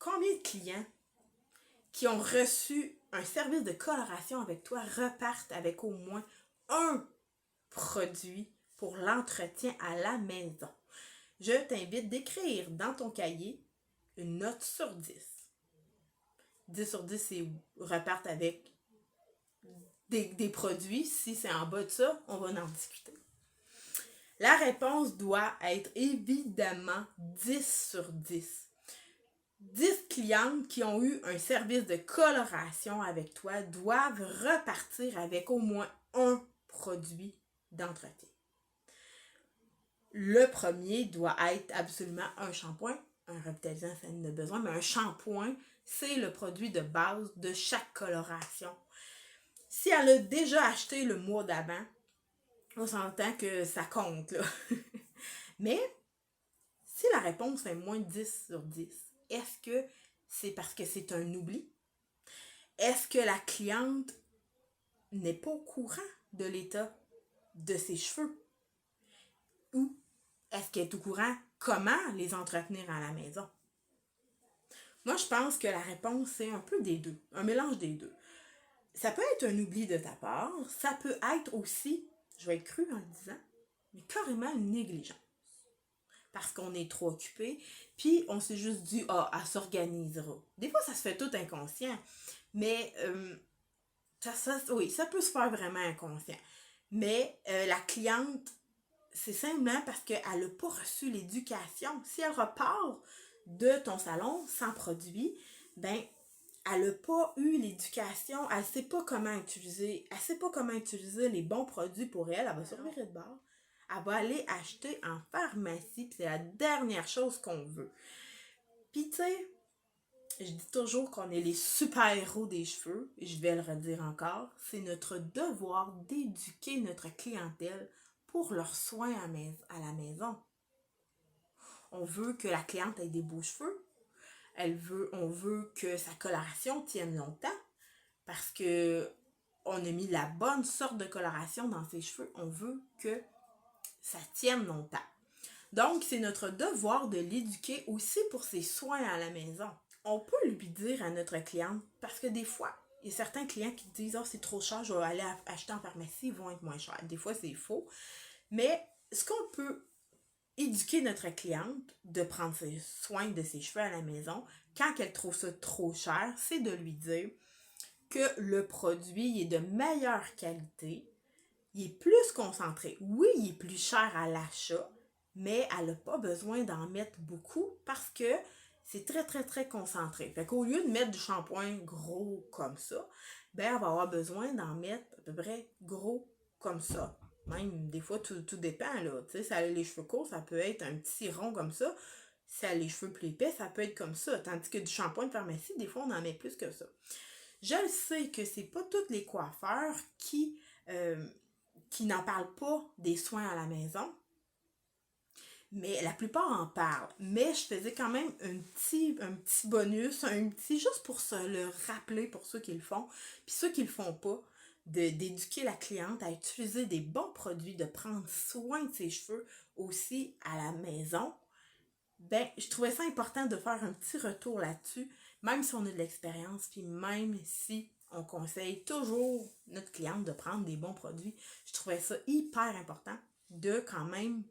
Combien de clients qui ont reçu un service de coloration avec toi repartent avec au moins un produit pour l'entretien à la maison? Je t'invite d'écrire dans ton cahier une note sur 10. 10 sur 10, c'est repartent avec des produits. Si c'est en bas de ça, on va en discuter. La réponse doit être évidemment 10 sur 10. 10 clientes qui ont eu un service de coloration avec toi doivent repartir avec au moins un produit d'entretien. Le premier doit être absolument un shampoing. Un revitalisant, ça en a besoin, mais un shampoing, c'est le produit de base de chaque coloration. Si elle a déjà acheté le mois d'avant, on s'entend que ça compte, là. Mais, si la réponse est moins de 10 sur 10, est-ce que c'est parce que c'est un oubli? Est-ce que la cliente n'est pas au courant de l'état de ses cheveux? Ou est-ce qu'elle est au courant comment les entretenir à la maison? Moi, je pense que la réponse, c'est un peu des deux, un mélange des deux. Ça peut être un oubli de ta part, ça peut être aussi, je vais être crue en le disant, mais carrément une négligence. Parce qu'on est trop occupé, puis on s'est juste dit, elle s'organisera. Des fois, ça se fait tout inconscient, mais oui, ça peut se faire vraiment inconscient. Mais la cliente, c'est simplement parce qu'elle n'a pas reçu l'éducation. Si elle repart de ton salon sans produit, ben, elle n'a pas eu l'éducation, elle ne sait pas comment utiliser, les bons produits pour elle, elle va se revirer de bord. Elle va aller acheter en pharmacie, puis c'est la dernière chose qu'on veut. Puis tu sais, je dis toujours qu'on est les super-héros des cheveux, et je vais le redire encore, c'est notre devoir d'éduquer notre clientèle pour leurs soins à la maison. On veut que la cliente ait des beaux cheveux, on veut que sa coloration tienne longtemps, parce que on a mis la bonne sorte de coloration dans ses cheveux, on veut que ça tienne longtemps. Donc, c'est notre devoir de l'éduquer aussi pour ses soins à la maison. On peut lui dire à notre cliente, parce que des fois, il y a certains clients qui disent « c'est trop cher, je vais aller acheter en pharmacie, ils vont être moins chers. » Des fois, c'est faux. Mais ce qu'on peut éduquer notre cliente de prendre soin de ses cheveux à la maison, quand elle trouve ça trop cher, c'est de lui dire que le produit est de meilleure qualité, il est plus concentré. Oui, il est plus cher à l'achat, mais elle n'a pas besoin d'en mettre beaucoup parce que c'est très, très, très concentré. Fait qu'au lieu de mettre du shampoing gros comme ça, ben, elle va avoir besoin d'en mettre à peu près gros comme ça. Même, des fois, tout dépend, là. Tu sais, si elle a les cheveux courts, ça peut être un petit rond comme ça. Si elle a les cheveux plus épais, ça peut être comme ça. Tandis que du shampoing de pharmacie, des fois, on en met plus que ça. Je le sais que c'est pas tous les coiffeurs qui n'en parlent pas des soins à la maison, mais la plupart en parlent. Mais je faisais quand même un petit bonus, juste pour se le rappeler pour ceux qui le font, puis ceux qui le font pas, d'éduquer la cliente à utiliser des bons produits, de prendre soin de ses cheveux aussi à la maison. Ben, je trouvais ça important de faire un petit retour là-dessus, même si on a de l'expérience, puis même si on conseille toujours notre cliente de prendre des bons produits, je trouvais ça hyper important de quand même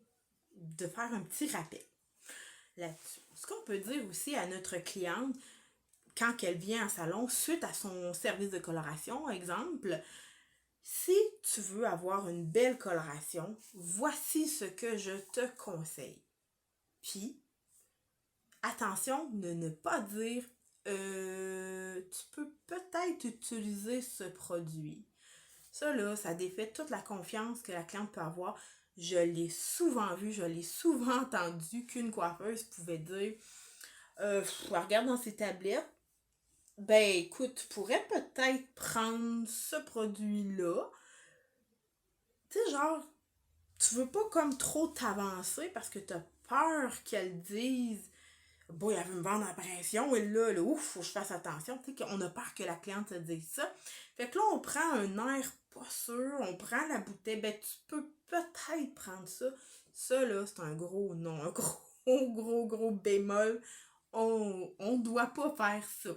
de faire un petit rappel là-dessus. Ce qu'on peut dire aussi à notre cliente, quand elle vient en salon, suite à son service de coloration, exemple, si tu veux avoir une belle coloration, voici ce que je te conseille. Puis, attention de ne pas dire tu peux peut-être utiliser ce produit. Ça là, ça défait toute la confiance que la cliente peut avoir. Je l'ai souvent vu, je l'ai souvent entendu qu'une coiffeuse pouvait dire regarde dans ses tablettes, ben écoute, tu pourrais peut-être prendre ce produit-là. Tu sais, genre, tu veux pas comme trop t'avancer parce que t'as peur qu'elle dise bon, elle veut me vendre à pression, et là, ouf, faut que je fasse attention. Tu sais, qu'on a peur que la cliente se dise ça. Fait que là, on prend un air pas sûr, on prend la bouteille, ben, tu peux peut-être prendre ça. Ça, là, c'est un gros non, un gros bémol. on doit pas faire ça.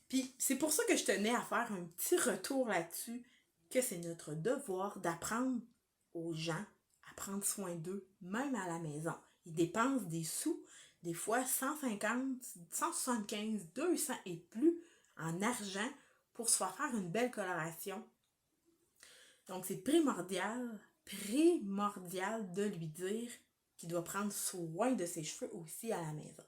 Puis c'est pour ça que je tenais à faire un petit retour là-dessus, que c'est notre devoir d'apprendre aux gens à prendre soin d'eux, même à la maison. Ils dépensent des sous, des fois 150, 175, 200 et plus en argent pour se faire une belle coloration. Donc c'est primordial de lui dire qu'il doit prendre soin de ses cheveux aussi à la maison.